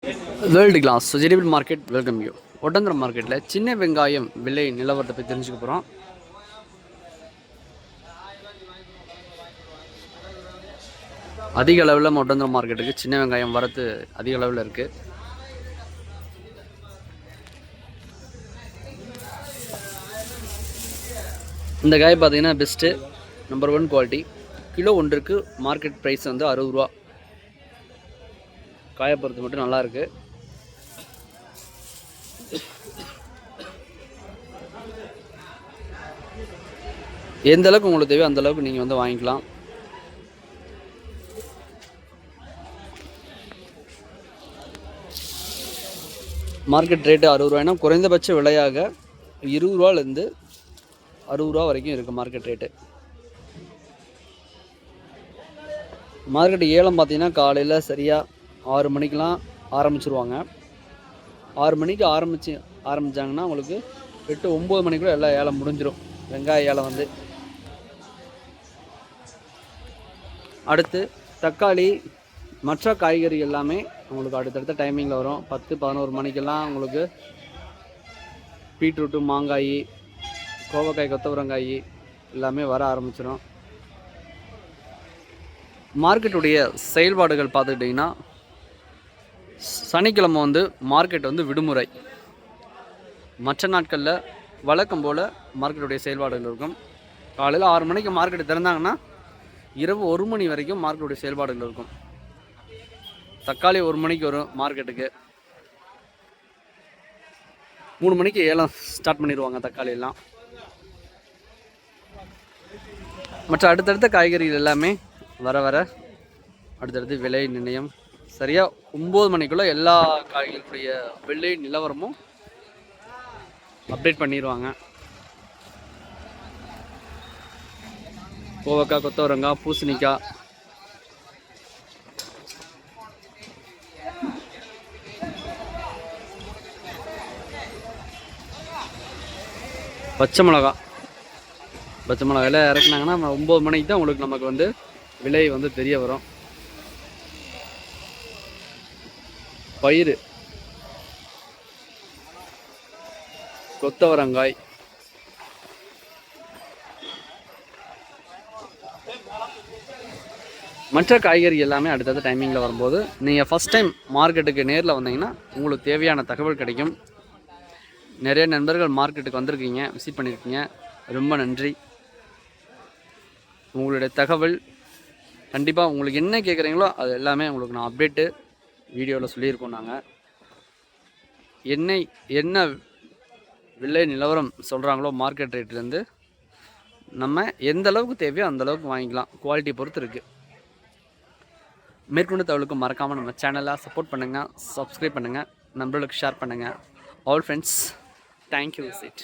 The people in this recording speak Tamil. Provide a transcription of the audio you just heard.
World class vegetable market welcome you. Oddanchatram மார்க்கெட்டில் சின்ன வெங்காயம் விலை நிலவரத்தை பற்றி தெரிஞ்சுக்க போகிறோம். அதிக அளவில் ஒட்டந்திரம் மார்க்கெட்டுக்கு சின்ன வெங்காயம் வரத்து அதிக அளவில் இருக்குது. இந்த காய் பார்த்தீங்கன்னா பெஸ்ட்டு, நம்பர் 1 குவாலிட்டி. கிலோ ஒன்றுக்கு மார்க்கெட் ப்ரைஸ் வந்து 60 ரூபா. காயை பொறுத்து மட்டும் நல்லாயிருக்கு. எந்த அளவுக்கு உங்களுக்கு தேவையோ அந்த அளவுக்கு நீங்கள் வந்து வாங்கிக்கலாம். மார்க்கெட் ரேட்டு 60 ரூபாய்னா குறைந்தபட்ச விலையாக 20 ரூபாலேருந்து 60 ரூபா வரைக்கும் இருக்குது மார்க்கெட் ரேட்டு. மார்க்கெட் ஏலம் பார்த்தீங்கன்னா காலையில் சரியாக 6 மணிக்கெலாம் ஆரம்பிச்சிருவாங்க. 6 மணிக்கு ஆரம்பித்தாங்கன்னா உங்களுக்கு 8-9 மணிக்குள்ள எல்லா ஏலம் முடிஞ்சிடும். வெங்காய ஏலம் வந்து அடுத்து தக்காளி மற்ற காய்கறி எல்லாமே உங்களுக்கு அடுத்தடுத்த டைமிங்கில் வரும். 10-11 மணிக்கெல்லாம் உங்களுக்கு பீட்ரூட்டு, மாங்காய், கோவக்காய், கொத்தவரங்காய் எல்லாமே வர ஆரம்பிச்சிடும். மார்க்கெட்டுடைய செயல்பாடுகள் பார்த்துக்கிட்டிங்கன்னா சனிக்கிழமை வந்து மார்க்கெட் வந்து விடுமுறை. மற்ற நாட்களில் வழக்கம் போல் மார்க்கெட்டுடைய செயல்பாடுகள் இருக்கும். காலையில் 6 மணிக்கு மார்க்கெட்டு திறந்தாங்கன்னா இரவு 1 மணி வரைக்கும் மார்க்கெட்டுடைய செயல்பாடுகள் இருக்கும். தக்காளி 1 மணிக்கு வரும் மார்க்கெட்டுக்கு. 3 மணிக்கு ஏலம் ஸ்டார்ட் பண்ணிடுவாங்க தக்காளி எல்லாம். மற்ற அடுத்தடுத்த காய்கறிகள் எல்லாமே வர வர அடுத்தடுத்து விலை நிர்ணயம். சரியாக 9 மணிக்குள்ளே எல்லா காய்கறிகளுடைய விலை நிலவரமும் அப்டேட் பண்ணிடுவாங்க. கோவக்காய், கொத்தவரங்காய், பூசணிக்காய், பச்சை மிளகாயில் இறக்குனாங்கன்னா 9 மணிக்கு தான் உங்களுக்கு நமக்கு வந்து விலை வந்து தெரிய வரும். பயிறு, கொத்தவரங்காய், மற்ற காய்கறி எல்லாமே அடுத்தடுத்த டைமிங்கில் வரும்போது நீங்கள் ஃபஸ்ட் டைம் மார்க்கெட்டுக்கு நேரில் வந்தீங்கன்னா உங்களுக்கு தேவையான தகவல் கிடைக்கும். நிறைய நண்பர்கள் மார்க்கெட்டுக்கு வந்திருக்கீங்க, விசிட் பண்ணியிருக்கீங்க, ரொம்ப நன்றி. உங்களுடைய தகவல் கண்டிப்பாக உங்களுக்கு என்ன கேட்குறீங்களோ அது எல்லாமே உங்களுக்கு நான் அப்டேட்டு வீடியோவில் சொல்லியிருக்கோம். நாங்கள் என்ன விலை நிலவரம் சொல்கிறாங்களோ மார்க்கெட் ரேட்லேருந்து நம்ம எந்த அளவுக்கு தேவையோ அந்த அளவுக்கு வாங்கிக்கலாம். குவாலிட்டி பொறுத்து இருக்குது. மேற்கொண்டு தகவலுக்கு மறக்காமல் நம்ம சேனலை சப்போர்ட் பண்ணுங்கள், சப்ஸ்கிரைப் பண்ணுங்கள், நண்பர்களுக்கு ஷேர் பண்ணுங்கள். All friends, thank you visit.